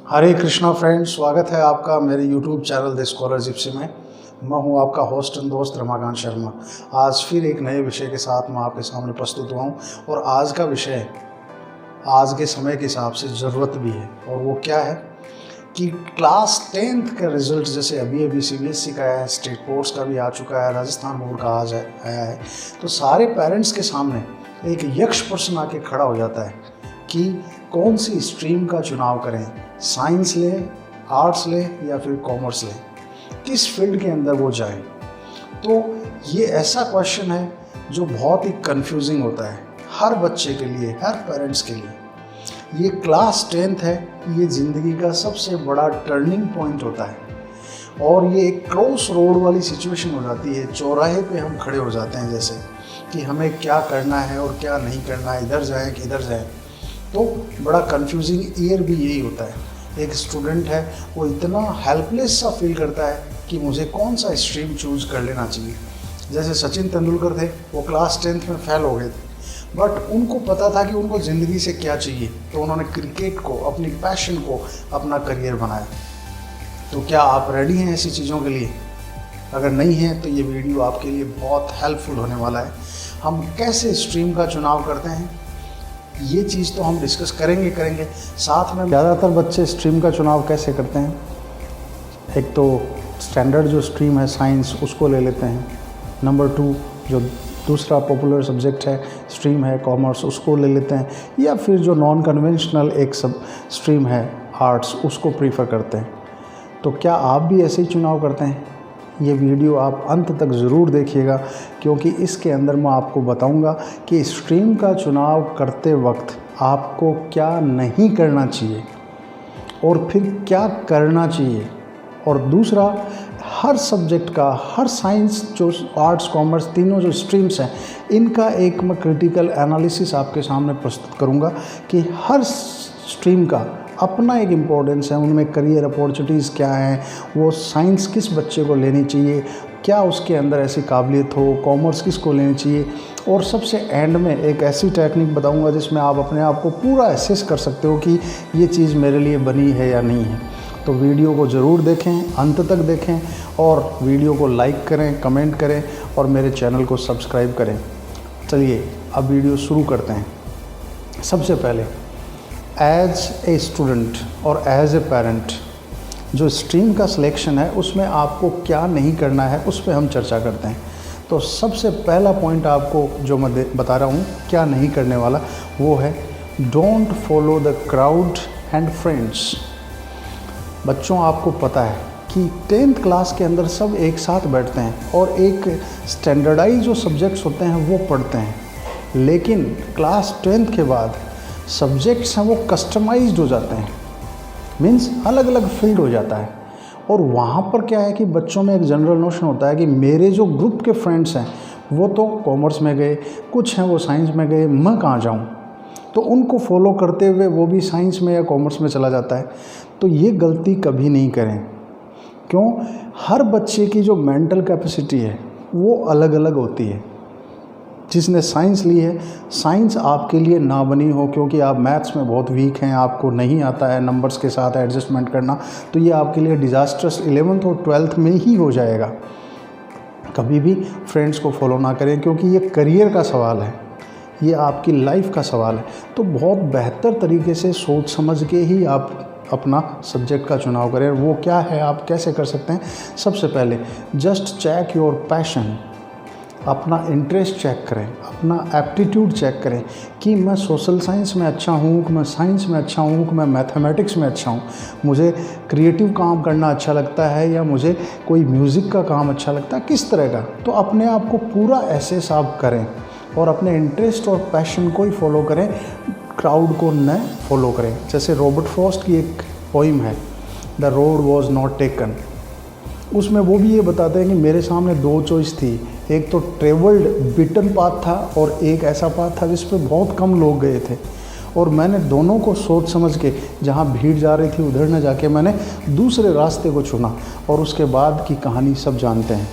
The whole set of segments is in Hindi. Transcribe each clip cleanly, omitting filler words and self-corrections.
हरे कृष्णा फ्रेंड्स, स्वागत है आपका मेरे यूट्यूब चैनल द स्कॉलरशिप से मैं हूं आपका होस्ट एंड दोस्त रमाकांत शर्मा। आज फिर एक नए विषय के साथ मैं आपके सामने प्रस्तुत हुआ हूं और आज का विषय आज के समय के हिसाब से ज़रूरत भी है। और वो क्या है कि क्लास 10th का रिज़ल्ट जैसे अभी सीबीएसई का आया है, स्टेट बोर्ड्स का भी आ चुका है, राजस्थान बोर्ड का आज आया है, तो सारे पेरेंट्स के सामने एक यक्ष प्रश्न आके खड़ा हो जाता है कि कौन सी स्ट्रीम का चुनाव करें, साइंस लें, आर्ट्स लें या फिर कॉमर्स लें, किस फील्ड के अंदर वो जाएं। तो ये ऐसा क्वेश्चन है जो बहुत ही कंफ्यूजिंग होता है हर बच्चे के लिए, हर पेरेंट्स के लिए। ये क्लास 10th है, ये ज़िंदगी का सबसे बड़ा टर्निंग पॉइंट होता है और ये एक क्रॉस रोड वाली सिचुएशन हो जाती है। चौराहे पे हम खड़े हो जाते हैं जैसे कि हमें क्या करना है और क्या नहीं करना है, इधर जाएं कि इधर जाएं। तो बड़ा कंफ्यूजिंग ईयर भी यही होता है। एक स्टूडेंट है वो इतना हेल्पलेस सा फील करता है कि मुझे कौन सा स्ट्रीम चूज कर लेना चाहिए। जैसे सचिन तेंदुलकर थे, वो क्लास 10th में फेल हो गए थे, बट उनको पता था कि उनको ज़िंदगी से क्या चाहिए, तो उन्होंने क्रिकेट को, अपनी पैशन को अपना करियर बनाया। तो क्या आप रेडी हैं ऐसी चीज़ों के लिए? अगर नहीं हैं तो ये वीडियो आपके लिए बहुत हेल्पफुल होने वाला है। हम कैसे स्ट्रीम का चुनाव करते हैं ये चीज़ तो हम डिस्कस करेंगे। साथ में ज़्यादातर बच्चे स्ट्रीम का चुनाव कैसे करते हैं, एक तो स्टैंडर्ड जो स्ट्रीम है साइंस, उसको ले लेते हैं। नंबर 2 जो दूसरा पॉपुलर सब्जेक्ट है, स्ट्रीम है कॉमर्स, उसको ले लेते हैं, या फिर जो नॉन कन्वेंशनल एक सब स्ट्रीम है आर्ट्स, उसको प्रीफर करते हैं। तो क्या आप भी ऐसे ही चुनाव करते हैं? ये वीडियो आप अंत तक ज़रूर देखिएगा, क्योंकि इसके अंदर मैं आपको बताऊंगा कि स्ट्रीम का चुनाव करते वक्त आपको क्या नहीं करना चाहिए और फिर क्या करना चाहिए। और दूसरा, हर सब्जेक्ट का, हर साइंस जो आर्ट्स कॉमर्स तीनों जो स्ट्रीम्स हैं, इनका एक मैं क्रिटिकल एनालिसिस आपके सामने प्रस्तुत करूंगा कि हर स्ट्रीम का अपना एक इम्पोर्टेंस है, उनमें करियर अपॉर्चुनिटीज़ क्या हैं, वो साइंस किस बच्चे को लेनी चाहिए, क्या उसके अंदर ऐसी काबिलियत हो, कॉमर्स किसको लेनी चाहिए। और सबसे एंड में एक ऐसी टेक्निक बताऊंगा जिसमें आप अपने आप को पूरा एसेस कर सकते हो कि ये चीज़ मेरे लिए बनी है या नहीं है। तो वीडियो को ज़रूर देखें, अंत तक देखें और वीडियो को लाइक करें, कमेंट करें और मेरे चैनल को सब्सक्राइब करें। चलिए अब वीडियो शुरू करते हैं। सबसे पहले एज ए स्टूडेंट और एज ए पेरेंट जो स्ट्रीम का सिलेक्शन है उसमें आपको क्या नहीं करना है उस पर हम चर्चा करते हैं। तो सबसे पहला पॉइंट आपको जो मैं बता रहा हूँ क्या नहीं करने वाला, वो है don't follow the crowd and friends. बच्चों, आपको पता है कि 10th क्लास के अंदर सब एक साथ बैठते हैं और एक स्टैंडर्डाइज जो सब्जेक्ट्स होते हैं वो पढ़ते हैं, लेकिन क्लास 10th के बाद सब्जेक्ट्स हैं वो कस्टमाइज्ड हो जाते हैं, मीन्स अलग अलग फील्ड हो जाता है। और वहाँ पर क्या है कि बच्चों में एक जनरल नोशन होता है कि मेरे जो ग्रुप के फ्रेंड्स हैं वो तो कॉमर्स में गए, कुछ हैं वो साइंस में गए, मैं कहाँ जाऊँ। तो उनको फॉलो करते हुए वो भी साइंस में या कॉमर्स में चला जाता है। तो ये गलती कभी नहीं करें। क्यों? हर बच्चे की जो मेंटल कैपेसिटी है वो अलग अलग होती है। जिसने साइंस ली है, साइंस आपके लिए ना बनी हो क्योंकि आप मैथ्स में बहुत वीक हैं, आपको नहीं आता है नंबर्स के साथ एडजस्टमेंट करना, तो ये आपके लिए डिज़ास्ट्रस 11th और 12th में ही हो जाएगा। कभी भी फ्रेंड्स को फॉलो ना करें क्योंकि ये करियर का सवाल है, ये आपकी लाइफ का सवाल है। तो बहुत बेहतर तरीके से सोच समझ के ही आप अपना सब्जेक्ट का चुनाव करें। वो क्या है, आप कैसे कर सकते हैं? सबसे पहले जस्ट चेक योर पैशन, अपना इंटरेस्ट चेक करें, अपना एप्टीट्यूड चेक करें कि मैं सोशल साइंस में अच्छा हूँ, कि मैं साइंस में अच्छा हूँ, कि मैं मैथमेटिक्स में अच्छा हूँ, मुझे क्रिएटिव काम करना अच्छा लगता है या मुझे कोई म्यूज़िक का काम अच्छा लगता है, किस तरह का। तो अपने आप को पूरा एसेस आप करें और अपने इंटरेस्ट और पैशन को ही फॉलो करें, क्राउड को न फॉलो करें। जैसे रॉबर्ट फ्रॉस्ट की एक पोइम है, the road was not taken, उसमें वो भी ये बताते हैं कि मेरे सामने 2 चॉइस थी, एक तो ट्रेवल्ड बिटन पाथ था और एक ऐसा पाथ था जिस पे बहुत कम लोग गए थे, और मैंने दोनों को सोच समझ के जहाँ भीड़ जा रही थी उधर न जाके मैंने दूसरे रास्ते को चुना, और उसके बाद की कहानी सब जानते हैं।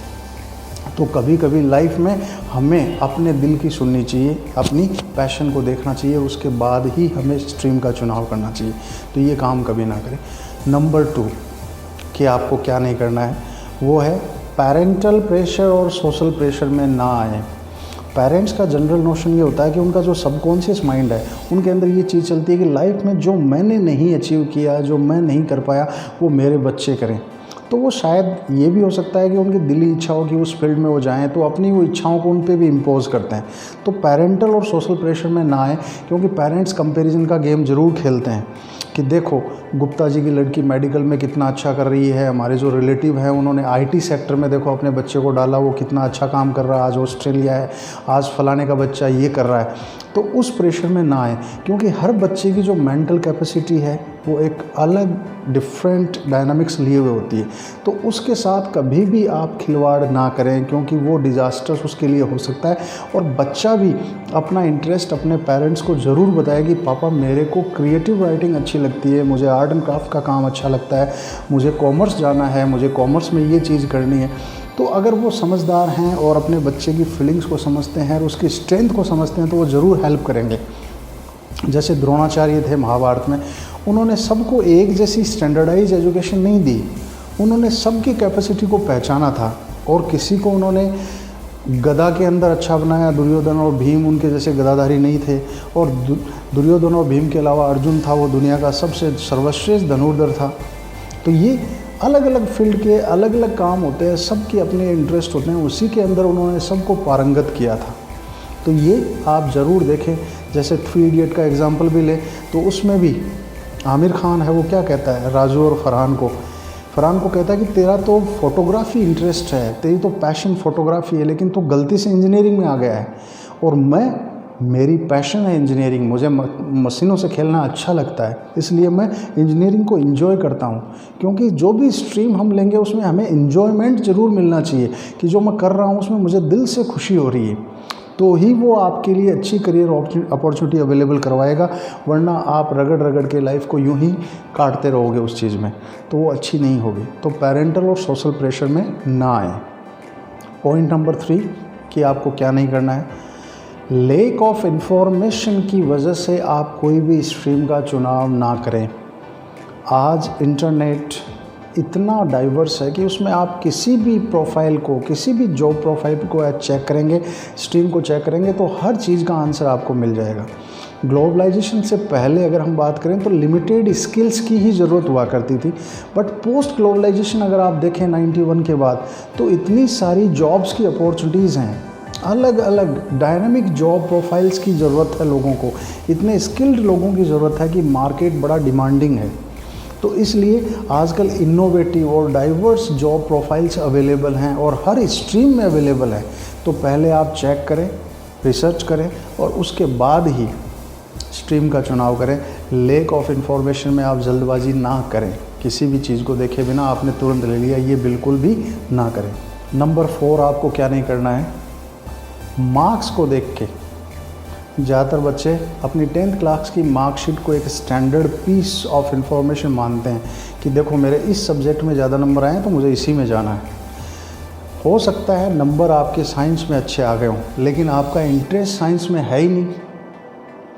तो कभी कभी लाइफ में हमें अपने दिल की सुननी चाहिए, अपनी पैशन को देखना चाहिए, उसके बाद ही हमें स्ट्रीम का चुनाव करना चाहिए। तो ये काम कभी ना करें। नंबर 2 कि आपको क्या नहीं करना है, वो है पेरेंटल प्रेशर और सोशल प्रेशर में ना आए। पेरेंट्स का जनरल नोशन ये होता है कि उनका जो सबकॉन्शियस माइंड है, उनके अंदर ये चीज़ चलती है कि लाइफ में जो मैंने नहीं अचीव किया, जो मैं नहीं कर पाया, वो मेरे बच्चे करें। तो वो शायद ये भी हो सकता है कि उनकी दिली इच्छा हो कि उस फील्ड में वो जाएं, तो अपनी वो इच्छाओं को उन पे भी इम्पोज करते हैं। तो पेरेंटल और सोशल प्रेशर में ना आए, क्योंकि पेरेंट्स कंपैरिजन का गेम ज़रूर खेलते हैं कि देखो गुप्ता जी की लड़की मेडिकल में कितना अच्छा कर रही है, हमारे जो रिलेटिव हैं उन्होंने आईटी सेक्टर में देखो अपने बच्चे को डाला, वो कितना अच्छा काम कर रहा है, आज ऑस्ट्रेलिया है, आज फलाने का बच्चा ये कर रहा है। तो उस प्रेशर में ना आए, क्योंकि हर बच्चे की जो मेंटल कैपेसिटी है वो एक अलग डिफरेंट डायनामिक्स लिए हुए होती है। तो उसके साथ कभी भी आप खिलवाड़ ना करें, क्योंकि वो डिज़ास्टर्स उसके लिए हो सकता है। और बच्चा भी अपना इंटरेस्ट अपने पेरेंट्स को ज़रूर बताए कि पापा मेरे को क्रिएटिव राइटिंग अच्छी लगती है, मुझे आर्ट एंड क्राफ्ट का काम अच्छा लगता है, मुझे कॉमर्स जाना है, मुझे कॉमर्स में ये चीज़ करनी है। तो अगर वो समझदार हैं और अपने बच्चे की फीलिंग्स को समझते हैं और उसकी स्ट्रेंथ को समझते हैं, तो वो ज़रूर हेल्प करेंगे। जैसे द्रोणाचार्य थे महाभारत में, उन्होंने सबको एक जैसी स्टैंडर्डाइज एजुकेशन नहीं दी, उन्होंने सबकी कैपेसिटी को पहचाना था। और किसी को उन्होंने गदा के अंदर अच्छा बनाया, दुर्योधन और भीम उनके जैसे गदाधारी नहीं थे। और दुर्योधन और भीम के अलावा अर्जुन था, वो दुनिया का सबसे सर्वश्रेष्ठ धनुर्धर था। तो ये अलग अलग फील्ड के अलग अलग काम होते हैं, सबके अपने इंटरेस्ट होते हैं, उसी के अंदर उन्होंने सबको पारंगत किया था। तो ये आप ज़रूर देखें। जैसे 3 इडियट का एग्जांपल भी लें तो उसमें भी आमिर खान है, वो क्या कहता है राजू और फरहान को कहता है कि तेरा तो फोटोग्राफी इंटरेस्ट है, तेरी तो पैशन फोटोग्राफी है, लेकिन तू गलती से इंजीनियरिंग में आ गया है। और मेरी पैशन है इंजीनियरिंग, मुझे मशीनों से खेलना अच्छा लगता है, इसलिए मैं इंजीनियरिंग को एंजॉय करता हूँ। क्योंकि जो भी स्ट्रीम हम लेंगे उसमें हमें एंजॉयमेंट ज़रूर मिलना चाहिए कि जो मैं कर रहा हूँ उसमें मुझे दिल से खुशी हो रही है, तो ही वो आपके लिए अच्छी करियर अपॉर्चुनिटी अवेलेबल करवाएगा। वरना आप रगड़ के लाइफ को यूं ही काटते रहोगे उस चीज़ में, तो वो अच्छी नहीं होगी। तो पेरेंटल और सोशल प्रेशर में ना आए। पॉइंट नंबर 3 कि आपको क्या नहीं करना है, लैक ऑफ इन्फॉर्मेशन की वजह से आप कोई भी स्ट्रीम का चुनाव ना करें। आज इंटरनेट इतना डाइवर्स है कि उसमें आप किसी भी प्रोफाइल को, किसी भी जॉब प्रोफाइल को चेक करेंगे, स्ट्रीम को चेक करेंगे, तो हर चीज़ का आंसर आपको मिल जाएगा। ग्लोबलाइजेशन से पहले अगर हम बात करें तो लिमिटेड स्किल्स की ही ज़रूरत हुआ करती थी, बट पोस्ट ग्लोबलाइजेशन अगर आप देखें 91 के बाद, तो इतनी सारी जॉब्स की अपॉर्चुनिटीज़ हैं, अलग अलग डायनामिक जॉब प्रोफाइल्स की ज़रूरत है लोगों को, इतने स्किल्ड लोगों की ज़रूरत है कि मार्केट बड़ा डिमांडिंग है। तो इसलिए आजकल इनोवेटिव और डाइवर्स जॉब प्रोफाइल्स अवेलेबल हैं और हर स्ट्रीम में अवेलेबल है। तो पहले आप चेक करें, रिसर्च करें और उसके बाद ही स्ट्रीम का चुनाव करें। लैक ऑफ इन्फॉर्मेशन में आप जल्दबाजी ना करें, किसी भी चीज़ को देखे बिना आपने तुरंत ले लिया, ये बिल्कुल भी ना करें। नंबर 4 आपको क्या नहीं करना है, मार्क्स को देख के ज़्यादातर बच्चे अपनी 10th क्लास की मार्कशीट को एक स्टैंडर्ड पीस ऑफ इंफॉर्मेशन मानते हैं कि देखो मेरे इस सब्जेक्ट में ज़्यादा नंबर आए हैं तो मुझे इसी में जाना है। हो सकता है नंबर आपके साइंस में अच्छे आ गए हों, लेकिन आपका इंटरेस्ट साइंस में है ही नहीं।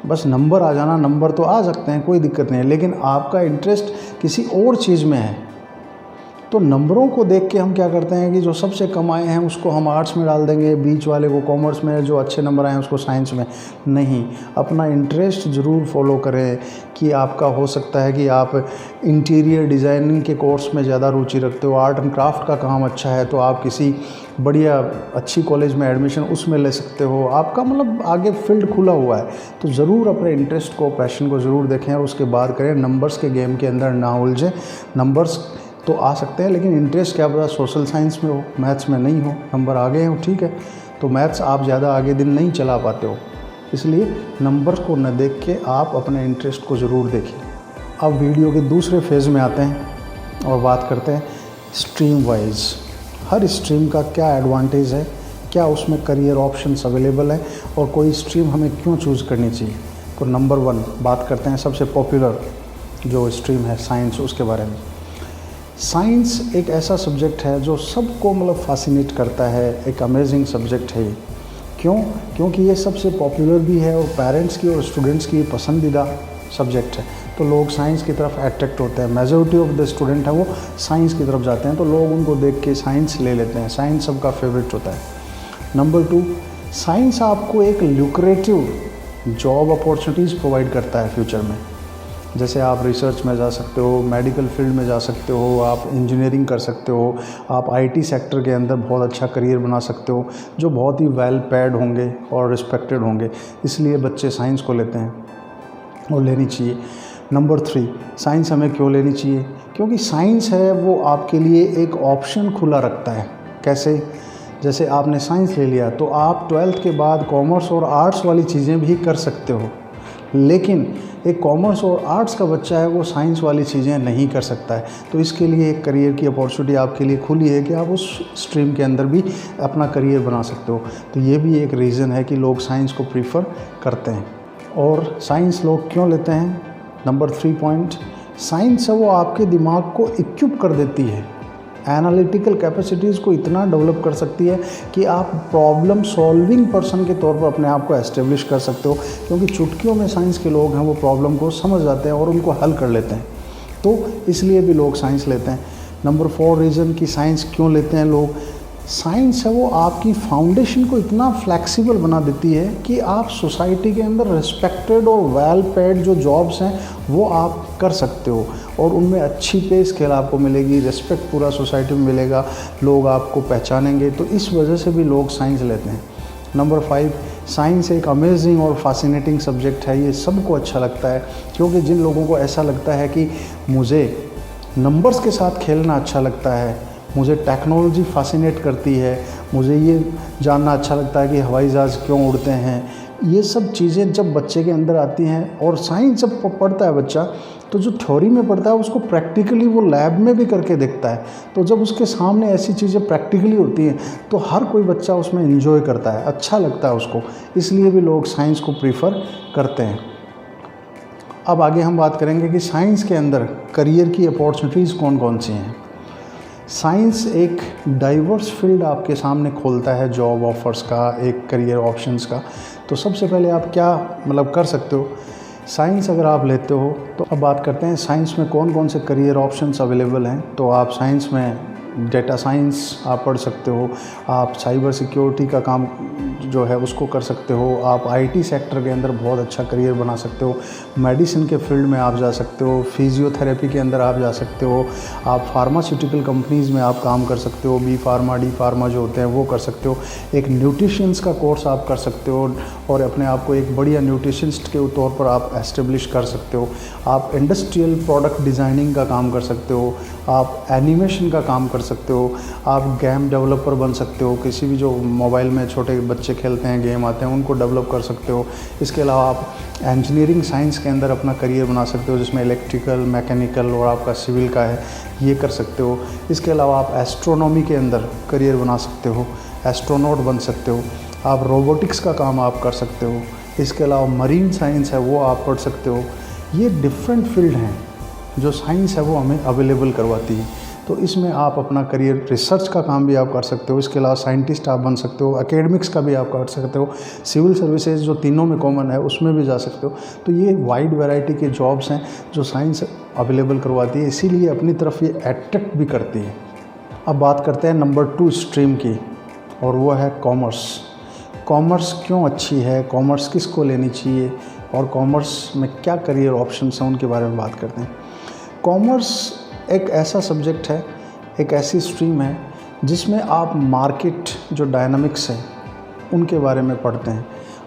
बस नंबर आ जाना, नंबर तो आ सकते हैं, कोई दिक्कत नहीं है, लेकिन आपका इंटरेस्ट किसी और चीज़ में है। तो नंबरों को देख के हम क्या करते हैं कि जो सबसे कम आए हैं उसको हम आर्ट्स में डाल देंगे, बीच वाले को कॉमर्स में, जो अच्छे नंबर आए हैं उसको साइंस में। नहीं, अपना इंटरेस्ट ज़रूर फॉलो करें कि आपका हो सकता है कि आप इंटीरियर डिज़ाइनिंग के कोर्स में ज़्यादा रुचि रखते हो, आर्ट एंड क्राफ्ट का काम अच्छा है, तो आप किसी बढ़िया अच्छी कॉलेज में एडमिशन उसमें ले सकते हो। आपका मतलब आगे फील्ड खुला हुआ है, तो ज़रूर अपने इंटरेस्ट को, पैशन को ज़रूर देखें और उसके बाद करें। नंबर्स के गेम के अंदर ना उलझें। नंबर्स तो आ सकते हैं, लेकिन इंटरेस्ट क्या पता सोशल साइंस में हो, मैथ्स में नहीं हो, नंबर आगे हो, ठीक है, तो मैथ्स आप ज़्यादा आगे दिन नहीं चला पाते हो, इसलिए नंबर्स को न देख के आप अपने इंटरेस्ट को ज़रूर देखें। अब वीडियो के दूसरे फेज़ में आते हैं और बात करते हैं स्ट्रीम वाइज। हर स्ट्रीम का क्या एडवांटेज है, क्या उसमें करियर ऑप्शंस अवेलेबल है और कोई स्ट्रीम हमें क्यों चूज़ करनी चाहिए। तो नंबर 1 बात करते हैं सबसे पॉपुलर जो स्ट्रीम है साइंस, उसके बारे में। साइंस एक ऐसा सब्जेक्ट है जो सबको मतलब fascinate करता है, एक अमेजिंग सब्जेक्ट है ये। क्यों? क्योंकि ये सबसे पॉपुलर भी है और पेरेंट्स की और स्टूडेंट्स की पसंदीदा सब्जेक्ट है। तो लोग साइंस की तरफ अट्रैक्ट होते हैं, मेजॉरिटी ऑफ द स्टूडेंट है वो साइंस की तरफ जाते हैं, तो लोग उनको देख के साइंस ले लेते हैं, साइंस सबका फेवरेट होता है। नंबर 2, साइंस आपको एक ल्यूक्रेटिव जॉब अपॉर्चुनिटीज़ प्रोवाइड करता है फ्यूचर में। जैसे आप रिसर्च में जा सकते हो, मेडिकल फील्ड में जा सकते हो, आप इंजीनियरिंग कर सकते हो, आप आईटी सेक्टर के अंदर बहुत अच्छा करियर बना सकते हो, जो बहुत ही वेल पेड होंगे और रिस्पेक्टेड होंगे। इसलिए बच्चे साइंस को लेते हैं और लेनी चाहिए। नंबर 3, साइंस हमें क्यों लेनी चाहिए? क्योंकि साइंस है वो आपके लिए एक ऑप्शन खुला रखता है। कैसे? जैसे आपने साइंस ले लिया तो आप 12th के बाद कॉमर्स और आर्ट्स वाली चीज़ें भी कर सकते हो, लेकिन एक कॉमर्स और आर्ट्स का बच्चा है वो साइंस वाली चीज़ें नहीं कर सकता है। तो इसके लिए एक करियर की अपॉर्चुनिटी आपके लिए खुली है कि आप उस स्ट्रीम के अंदर भी अपना करियर बना सकते हो। तो ये भी एक रीज़न है कि लोग साइंस को प्रीफर करते हैं। और साइंस लोग क्यों लेते हैं? नंबर 3 पॉइंट, साइंस है वो आपके दिमाग को इक्विप कर देती है, एनालिटिकल कैपेसिटीज़ को इतना डेवलप कर सकती है कि आप प्रॉब्लम सॉल्विंग पर्सन के तौर पर अपने आप को एस्टेब्लिश कर सकते हो। क्योंकि चुटकियों में साइंस के लोग हैं वो प्रॉब्लम को समझ जाते हैं और उनको हल कर लेते हैं, तो इसलिए भी लोग साइंस लेते हैं। नंबर 4 रीज़न कि साइंस क्यों लेते हैं लोग, साइंस है वो आपकी फाउंडेशन को इतना फ्लेक्सिबल बना देती है कि आप सोसाइटी के अंदर रिस्पेक्टेड और वेल पेड जो जॉब्स हैं वो आप कर सकते हो और उनमें अच्छी पे स्केल आपको मिलेगी, रिस्पेक्ट पूरा सोसाइटी में मिलेगा, लोग आपको पहचानेंगे। तो इस वजह से भी लोग साइंस लेते हैं। नंबर 5, साइंस एक अमेजिंग और फैसिनेटिंग सब्जेक्ट है। ये सबको अच्छा लगता है, क्योंकि जिन लोगों को ऐसा लगता है कि मुझे नंबर्स के साथ खेलना अच्छा लगता है, मुझे टेक्नोलॉजी फैसिनेट करती है, मुझे ये जानना अच्छा लगता है कि हवाई जहाज़ क्यों उड़ते हैं, ये सब चीज़ें जब बच्चे के अंदर आती हैं और साइंस जब पढ़ता है बच्चा, तो जो थ्योरी में पढ़ता है उसको प्रैक्टिकली वो लैब में भी करके देखता है। तो जब उसके सामने ऐसी चीज़ें प्रैक्टिकली होती हैं तो हर कोई बच्चा उसमें एंजॉय करता है, अच्छा लगता है उसको, इसलिए भी लोग साइंस को प्रीफर करते हैं। अब आगे हम बात करेंगे कि साइंस के अंदर करियर की अपॉर्चुनिटीज़ कौन कौन सी हैं। साइंस एक डाइवर्स फील्ड आपके सामने खोलता है जॉब ऑफर्स का, एक करियर ऑप्शंस का। तो सबसे पहले आप क्या मतलब कर सकते हो, साइंस अगर आप लेते हो तो अब बात करते हैं साइंस में कौन कौन से करियर ऑप्शंस अवेलेबल हैं। तो आप साइंस में डेटा साइंस आप पढ़ सकते हो, आप साइबर सिक्योरिटी का काम जो है उसको कर सकते हो, आप आईटी सेक्टर के अंदर बहुत अच्छा करियर बना सकते हो, मेडिसिन के फील्ड में आप जा सकते हो, फिजियोथेरेपी के अंदर आप जा सकते हो, आप फार्मास्यूटिकल कंपनीज़ में आप काम कर सकते हो, बी फार्मा डी फार्मा जो होते हैं वो कर सकते हो, एक न्यूट्रिशंस का कोर्स आप कर सकते हो और अपने आप को एक बढ़िया न्यूट्रिशनिस्ट के तौर पर आप एस्टेब्लिश कर सकते हो, आप इंडस्ट्रियल प्रोडक्ट डिज़ाइनिंग का काम कर सकते हो, आप एनिमेशन का काम कर सकते हो, आप गेम डेवलपर बन सकते हो, किसी भी जो मोबाइल में छोटे बच्चे खेलते हैं गेम आते हैं उनको डेवलप कर सकते हो। इसके अलावा आप इंजीनियरिंग साइंस के अंदर अपना करियर बना सकते हो, जिसमें इलेक्ट्रिकल, मैकेनिकल और आपका सिविल का है, ये कर सकते हो। इसके अलावा आप एस्ट्रोनॉमी के अंदर करियर बना सकते हो, एस्ट्रोनॉट बन सकते हो, आप रोबोटिक्स का काम आप कर सकते हो। इसके अलावा मरीन साइंस है वो आप पढ़ सकते हो। ये डिफरेंट फील्ड हैं जो साइंस है वो हमें अवेलेबल करवाती है। तो इसमें आप अपना करियर, रिसर्च का काम भी आप कर सकते हो, इसके अलावा साइंटिस्ट आप बन सकते हो, एकेडमिक्स का भी आप कर सकते हो, सिविल सर्विसेज जो तीनों में कॉमन है उसमें भी जा सकते हो। तो ये वाइड वैरायटी के जॉब्स हैं जो साइंस अवेलेबल करवाती है, इसीलिए अपनी तरफ ये अट्रैक्ट भी करती है। अब बात करते हैं नंबर 2 स्ट्रीम की, और वो है कॉमर्स। कॉमर्स क्यों अच्छी है, कॉमर्स किसको लेनी चाहिए और कॉमर्स में क्या करियर ऑप्शंस हैं उनके बारे में बात करते हैं। कॉमर्स एक ऐसा सब्जेक्ट है, एक ऐसी स्ट्रीम है जिसमें आप मार्केट जो डायनामिक्स है उनके बारे में पढ़ते हैं,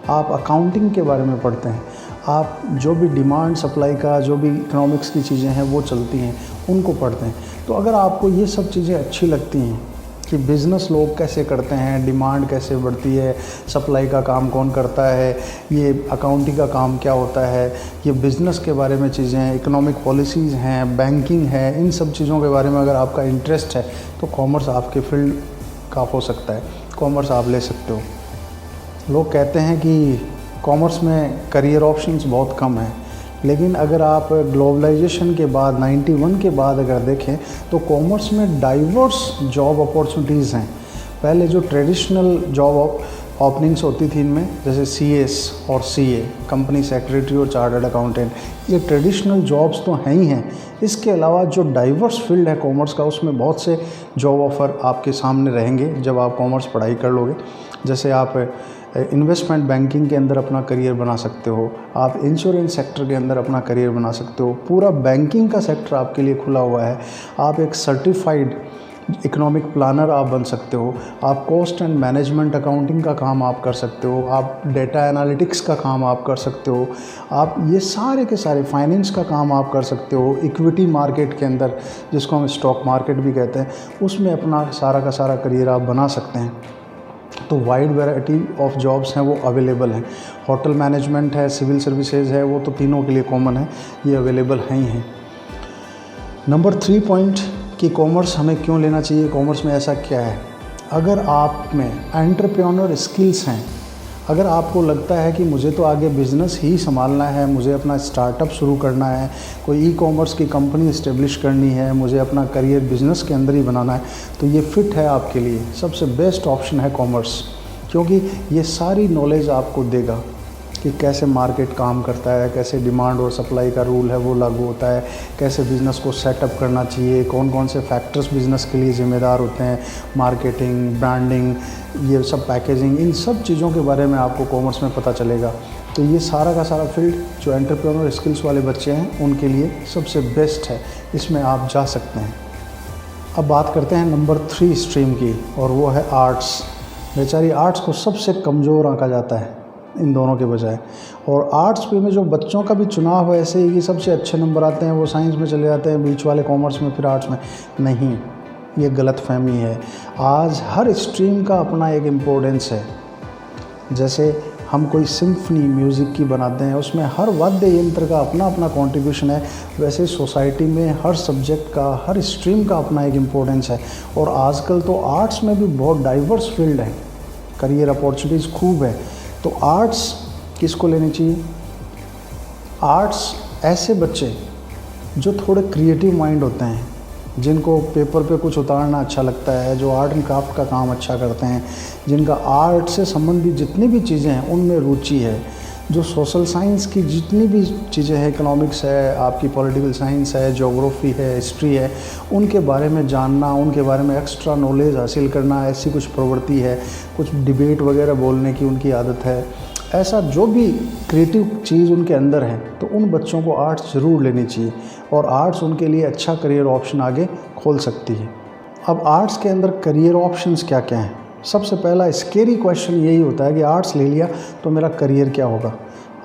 आप अकाउंटिंग के बारे में पढ़ते हैं, आप जो भी डिमांड सप्लाई का जो भी इकोनॉमिक्स की चीज़ें हैं वो चलती हैं उनको पढ़ते हैं। तो अगर आपको ये सब चीज़ें अच्छी लगती हैं कि बिज़नेस लोग कैसे करते हैं, डिमांड कैसे बढ़ती है, सप्लाई का काम कौन करता है, ये अकाउंटिंग का काम क्या होता है, ये बिज़नेस के बारे में चीज़ें हैं, इकोनॉमिक पॉलिसीज़ हैं, बैंकिंग है, इन सब चीज़ों के बारे में अगर आपका इंटरेस्ट है तो कॉमर्स आपके फील्ड का हो सकता है, कॉमर्स आप ले सकते हो। लोग कहते हैं कि कॉमर्स में करियर ऑप्शंस बहुत कम हैं, लेकिन अगर आप ग्लोबलाइजेशन के बाद 91 के बाद अगर देखें तो कॉमर्स में डाइवर्स जॉब अपॉर्चुनिटीज़ हैं। पहले जो ट्रेडिशनल जॉब ओपनिंग्स होती थी इनमें, जैसे CS और CA, कंपनी सेक्रेटरी और चार्टर्ड अकाउंटेंट, ये ट्रेडिशनल जॉब्स तो हैं ही हैं। इसके अलावा जो डाइवर्स फील्ड है कॉमर्स का, उसमें बहुत से जॉब ऑफ़र आपके सामने रहेंगे जब आप कॉमर्स पढ़ाई कर लोगे। जैसे आप इन्वेस्टमेंट बैंकिंग के अंदर अपना करियर बना सकते हो, आप इंश्योरेंस सेक्टर के अंदर अपना करियर बना सकते हो, पूरा बैंकिंग का सेक्टर आपके लिए खुला हुआ है। आप एक सर्टिफाइड इकोनॉमिक प्लानर आप बन सकते हो, आप कॉस्ट एंड मैनेजमेंट अकाउंटिंग का काम आप कर सकते हो, आप डेटा एनालिटिक्स का काम आप कर सकते हो, आप ये सारे के सारे फाइनेंस का काम आप कर सकते हो। इक्विटी मार्केट के अंदर, जिसको हम स्टॉक मार्केट भी कहते हैं, उसमें अपना सारा का सारा करियर आप बना सकते हैं। तो वाइड वैरायटी ऑफ जॉब्स हैं वो अवेलेबल हैं। होटल मैनेजमेंट है, सिविल सर्विसेज है, वो तो तीनों के लिए कॉमन है, ये अवेलेबल हैं ही हैं। नंबर 3 पॉइंट कि कॉमर्स हमें क्यों लेना चाहिए, कॉमर्स में ऐसा क्या है। अगर आप में एंटरप्रेन्योर स्किल्स हैं, अगर आपको लगता है कि मुझे तो आगे बिज़नेस ही संभालना है, मुझे अपना स्टार्टअप शुरू करना है, कोई ई-कॉमर्स की कंपनी इस्टेब्लिश करनी है, मुझे अपना करियर बिज़नेस के अंदर ही बनाना है, तो ये फिट है आपके लिए। सबसे बेस्ट ऑप्शन है कॉमर्स, क्योंकि ये सारी नॉलेज आपको देगा कि कैसे मार्केट काम करता है, कैसे डिमांड और सप्लाई का रूल है वो लागू होता है, कैसे बिज़नेस को सेटअप करना चाहिए, कौन कौन से फैक्टर्स बिज़नेस के लिए ज़िम्मेदार होते हैं, मार्केटिंग, ब्रांडिंग, ये सब पैकेजिंग, इन सब चीज़ों के बारे में आपको कॉमर्स में पता चलेगा। तो ये सारा का सारा फील्ड जो एंटरप्रेन्योर स्किल्स वाले बच्चे हैं उनके लिए सबसे बेस्ट है, इसमें आप जा सकते हैं। अब बात करते हैं नंबर 3 स्ट्रीम की, और वो है आर्ट्स। बेचारी आर्ट्स को सबसे कमज़ोर आंका जाता है इन दोनों के बजाय, और आर्ट्स पे में जो बच्चों का भी चुनाव है ऐसे ही कि सबसे अच्छे नंबर आते हैं वो साइंस में चले जाते हैं, बीच वाले कॉमर्स में, फिर आर्ट्स में। नहीं, ये गलतफहमी है। आज हर स्ट्रीम का अपना एक इम्पोर्टेंस है। जैसे हम कोई सिम्फनी म्यूज़िक की बनाते हैं, उसमें हर वाद्य यंत्र का अपना अपना कॉन्ट्रीब्यूशन है, वैसे सोसाइटी में हर सब्जेक्ट का, हर स्ट्रीम का अपना एक इम्पोर्टेंस है। और आजकल तो आर्ट्स में भी बहुत डाइवर्स फील्ड है, करियर अपॉर्चुनिटीज़ खूब है। तो आर्ट्स किसको लेनी चाहिए? आर्ट्स ऐसे बच्चे जो थोड़े क्रिएटिव माइंड होते हैं, जिनको पेपर पे कुछ उतारना अच्छा लगता है, जो आर्ट एंड क्राफ्ट का काम अच्छा करते हैं, जिनका आर्ट से संबंधित जितनी भी चीज़ें हैं उनमें रुचि है, जो सोशल साइंस की जितनी भी चीज़ें हैं, इकोनॉमिक्स है, आपकी पॉलिटिकल साइंस है, ज्योग्राफी है, हिस्ट्री है, उनके बारे में जानना, उनके बारे में एक्स्ट्रा नॉलेज हासिल करना, ऐसी कुछ प्रवृत्ति है, कुछ डिबेट वगैरह बोलने की उनकी आदत है, ऐसा जो भी क्रिएटिव चीज़ उनके अंदर है, तो उन बच्चों को आर्ट्स ज़रूर लेनी चाहिए, और आर्ट्स उनके लिए अच्छा करियर ऑप्शन आगे खोल सकती है। अब आर्ट्स के अंदर करियर ऑप्शंस क्या क्या हैं? सबसे पहला स्केरी क्वेश्चन यही होता है कि आर्ट्स ले लिया तो मेरा करियर क्या होगा।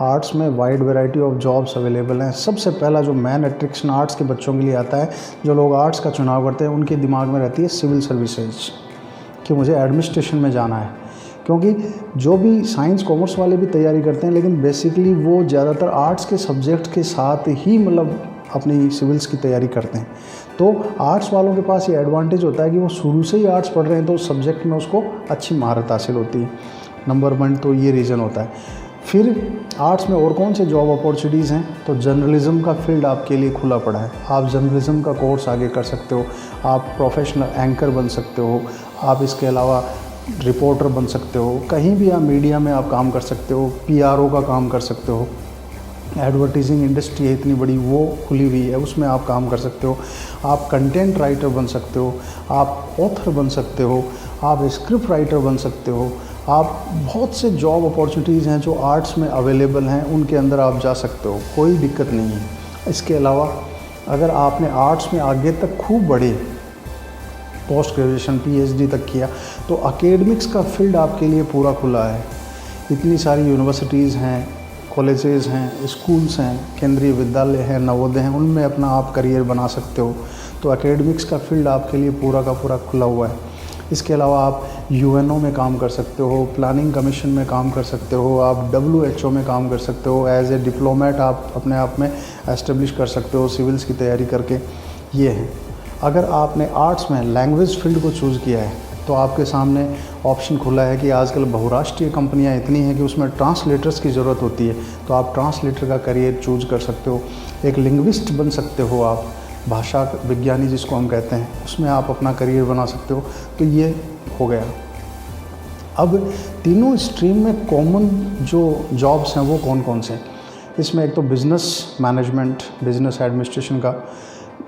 आर्ट्स में wide variety of jobs available हैं। सबसे पहला जो मैन अट्रैक्शन आर्ट्स के बच्चों के लिए आता है, जो लोग आर्ट्स का चुनाव करते हैं, उनके दिमाग में रहती है सिविल सर्विसेज, कि मुझे एडमिनिस्ट्रेशन में जाना है। क्योंकि जो भी साइंस कॉमर्स वाले भी तैयारी करते हैं, लेकिन बेसिकली वो ज़्यादातर आर्ट्स के सब्जेक्ट के साथ ही मतलब अपनी सिविल्स की तैयारी करते हैं। तो आर्ट्स वालों के पास ये एडवांटेज होता है कि वो शुरू से ही आर्ट्स पढ़ रहे हैं, तो उस सब्जेक्ट में उसको अच्छी महारत हासिल होती है। नंबर 1 तो ये रीज़न होता है। फिर आर्ट्स में और कौन से जॉब अपॉर्चुनिटीज़ हैं? तो जर्नलिज़म का फील्ड आपके लिए खुला पड़ा है। आप जर्नलिज़म का कोर्स आगे कर सकते हो, आप प्रोफेशनल एंकर बन सकते हो, आप इसके अलावा रिपोर्टर बन सकते हो, कहीं भी आप मीडिया में आप काम कर सकते हो, PRO का काम कर सकते हो। एडवर्टीजिंग इंडस्ट्री है इतनी बड़ी, वो खुली हुई है, उसमें आप काम कर सकते हो। आप कंटेंट राइटर बन सकते हो, आप ऑथर बन सकते हो, आप स्क्रिप्ट राइटर बन सकते हो। आप बहुत से जॉब अपॉर्चुनिटीज़ हैं जो आर्ट्स में अवेलेबल हैं, उनके अंदर आप जा सकते हो, कोई दिक्कत नहीं है। इसके अलावा अगर आपने आर्ट्स में आगे तक खूब बढ़े, पोस्ट ग्रेजुएशन PhD तक किया, तो एकेडमिक्स का फील्ड आपके लिए पूरा खुला है। इतनी सारी यूनिवर्सिटीज़ हैं, कॉलेजेस हैं, स्कूल्स हैं, केंद्रीय विद्यालय हैं, नवोदय हैं, उनमें अपना आप करियर बना सकते हो। तो एकेडमिक्स का फील्ड आपके लिए पूरा का पूरा खुला हुआ है। इसके अलावा आप UNO में काम कर सकते हो, प्लानिंग कमीशन में काम कर सकते हो, आप WHO में काम कर सकते हो, एज ए डिप्लोमेट आप अपने आप में एस्टेब्लिश कर सकते हो सिविल्स की तैयारी करके। ये है। अगर आपने आर्ट्स में लैंग्वेज फील्ड को चूज़ किया है तो आपके सामने ऑप्शन खुला है कि आजकल बहुराष्ट्रीय कंपनियां इतनी हैं कि उसमें ट्रांसलेटर्स की ज़रूरत होती है, तो आप ट्रांसलेटर का करियर चूज कर सकते हो। एक लिंग्विस्ट बन सकते हो आप, भाषा विज्ञानी जिसको हम कहते हैं, उसमें आप अपना करियर बना सकते हो। तो ये हो गया। अब तीनों स्ट्रीम में कॉमन जो जॉब्स हैं वो कौन कौन से हैं? इसमें एक तो बिज़नेस मैनेजमेंट, बिज़नेस एडमिनिस्ट्रेशन का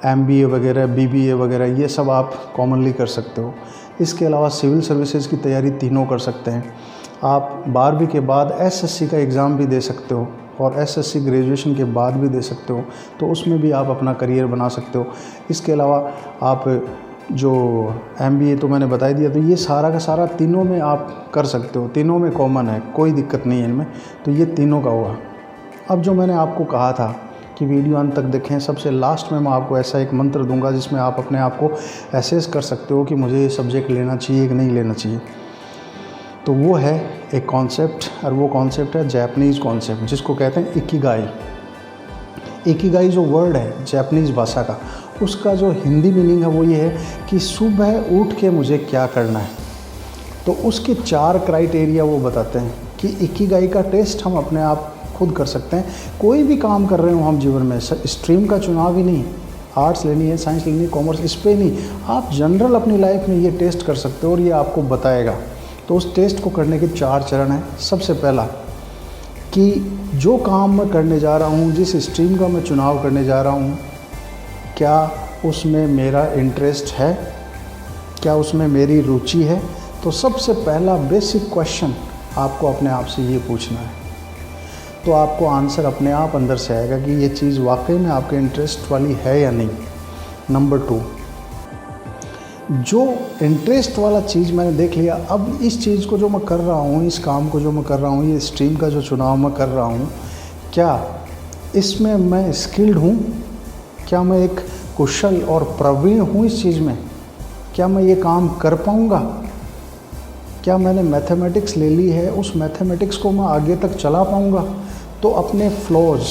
MBA वगैरह, BBA वगैरह, ये सब आप कॉमनली कर सकते हो। इसके अलावा सिविल सर्विसेज की तैयारी तीनों कर सकते हैं। आप 12वीं के बाद SSC का एग्ज़ाम भी दे सकते हो और SSC ग्रेजुएशन के बाद भी दे सकते हो, तो उसमें भी आप अपना करियर बना सकते हो। इसके अलावा आप जो MBA तो मैंने बता दिया, तो ये सारा का सारा तीनों में आप कर सकते हो, तीनों में कॉमन है, कोई दिक्कत नहीं है इनमें। तो ये तीनों का हुआ। अब जो मैंने आपको कहा था कि वीडियो अंत तक देखें, सबसे लास्ट में मैं आपको ऐसा एक मंत्र दूंगा जिसमें आप अपने आप को एसेस कर सकते हो कि मुझे ये सब्जेक्ट लेना चाहिए कि नहीं लेना चाहिए। तो वो है एक कॉन्सेप्ट, और वो कॉन्सेप्ट है जापानीज़ कॉन्सेप्ट, जिसको कहते हैं इकिगाई। इकिगाई जो वर्ड है जापानीज़ भाषा का, उसका जो हिंदी मीनिंग है वो ये है कि सुबह उठ के मुझे क्या करना है। तो उसके 4 क्राइटेरिया वो बताते हैं कि इकिगाई का टेस्ट हम अपने आप खुद कर सकते हैं। कोई भी काम कर रहे हो हम जीवन में, स्ट्रीम का चुनाव ही नहीं, आर्ट्स लेनी है, साइंस लेनी है, कॉमर्स, इस पे नहीं, आप जनरल अपनी लाइफ में ये टेस्ट कर सकते हो और ये आपको बताएगा। तो उस टेस्ट को करने के 4 चरण हैं। सबसे पहला कि जो काम मैं करने जा रहा हूँ, जिस स्ट्रीम का मैं चुनाव करने जा रहा हूँ, क्या उसमें मेरा इंटरेस्ट है, क्या उसमें मेरी रुचि है। तो सबसे पहला बेसिक क्वेश्चन आपको अपने आप से ये पूछना है, तो आपको आंसर अपने आप अंदर से आएगा कि ये चीज़ वाकई में आपके इंटरेस्ट वाली है या नहीं। नंबर 2, जो इंटरेस्ट वाला चीज़ मैंने देख लिया, अब इस चीज़ को जो मैं कर रहा हूँ, इस काम को जो मैं कर रहा हूँ, ये स्ट्रीम का जो चुनाव मैं कर रहा हूँ, क्या इसमें मैं स्किल्ड हूँ, क्या मैं एक कुशल और प्रवीण हूँ इस चीज़ में, क्या मैं ये काम कर पाऊँगा, क्या मैंने मैथमेटिक्स ले ली है, उस मैथमेटिक्स को मैं आगे तक चला पाऊँगा। तो अपने फ्लॉज,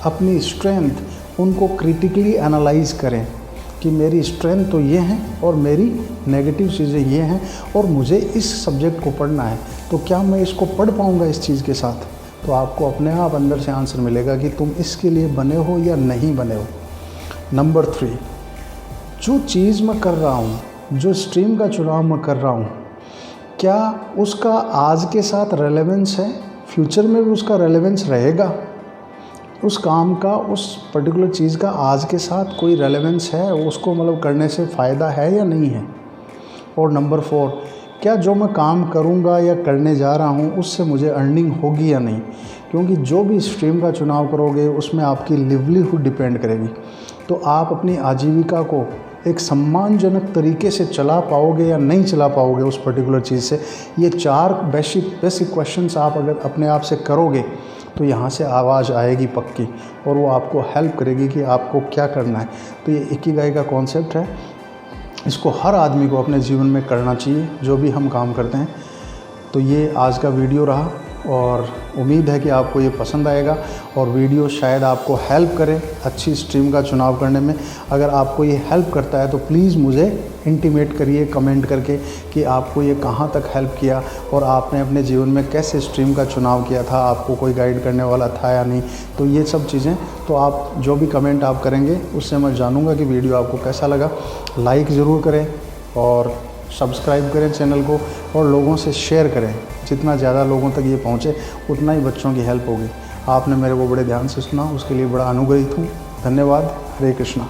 अपनी स्ट्रेंथ, उनको क्रिटिकली एनालाइज करें कि मेरी स्ट्रेंथ तो ये हैं और मेरी नेगेटिव चीज़ें ये हैं, और मुझे इस सब्जेक्ट को पढ़ना है, तो क्या मैं इसको पढ़ पाऊँगा इस चीज़ के साथ। तो आपको अपने आप अंदर से आंसर मिलेगा कि तुम इसके लिए बने हो या नहीं बने हो। नंबर 3, जो चीज़ मैं कर रहा हूँ, जो स्ट्रीम का चुनाव मैं कर रहा हूँ, क्या उसका आज के साथ रेलेवेंस है, फ्यूचर में भी उसका रेलेवेंस रहेगा, उस काम का, उस पर्टिकुलर चीज़ का आज के साथ कोई रेलेवेंस है, उसको मतलब करने से फ़ायदा है या नहीं है। और नंबर 4, क्या जो मैं काम करूँगा या करने जा रहा हूँ उससे मुझे अर्निंग होगी या नहीं, क्योंकि जो भी स्ट्रीम का चुनाव करोगे उसमें आपकी लिवलीहुड डिपेंड करेगी। तो आप अपनी आजीविका को एक सम्मानजनक तरीके से चला पाओगे या नहीं चला पाओगे उस पर्टिकुलर चीज़ से। ये 4 बेसिक क्वेश्चंस आप अगर अपने आप से करोगे तो यहाँ से आवाज़ आएगी पक्की, और वो आपको हेल्प करेगी कि आपको क्या करना है। तो ये इकिगाई का कॉन्सेप्ट है, इसको हर आदमी को अपने जीवन में करना चाहिए, जो भी हम काम करते हैं। तो ये आज का वीडियो रहा, और उम्मीद है कि आपको ये पसंद आएगा और वीडियो शायद आपको हेल्प करे अच्छी स्ट्रीम का चुनाव करने में। अगर आपको ये हेल्प करता है तो प्लीज़ मुझे इंटीमेट करिए कमेंट करके कि आपको ये कहाँ तक हेल्प किया और आपने अपने जीवन में कैसे स्ट्रीम का चुनाव किया था, आपको कोई गाइड करने वाला था या नहीं। तो ये सब चीज़ें, तो आप जो भी कमेंट आप करेंगे उससे मैं जानूँगा कि वीडियो आपको कैसा लगा। लाइक ज़रूर करें और सब्सक्राइब करें चैनल को, और लोगों से शेयर करें। जितना ज़्यादा लोगों तक ये पहुँचे उतना ही बच्चों की हेल्प होगी। आपने मेरे को बड़े ध्यान से सुना, उसके लिए बड़ा अनुग्रहित हूँ। धन्यवाद। हरे कृष्णा।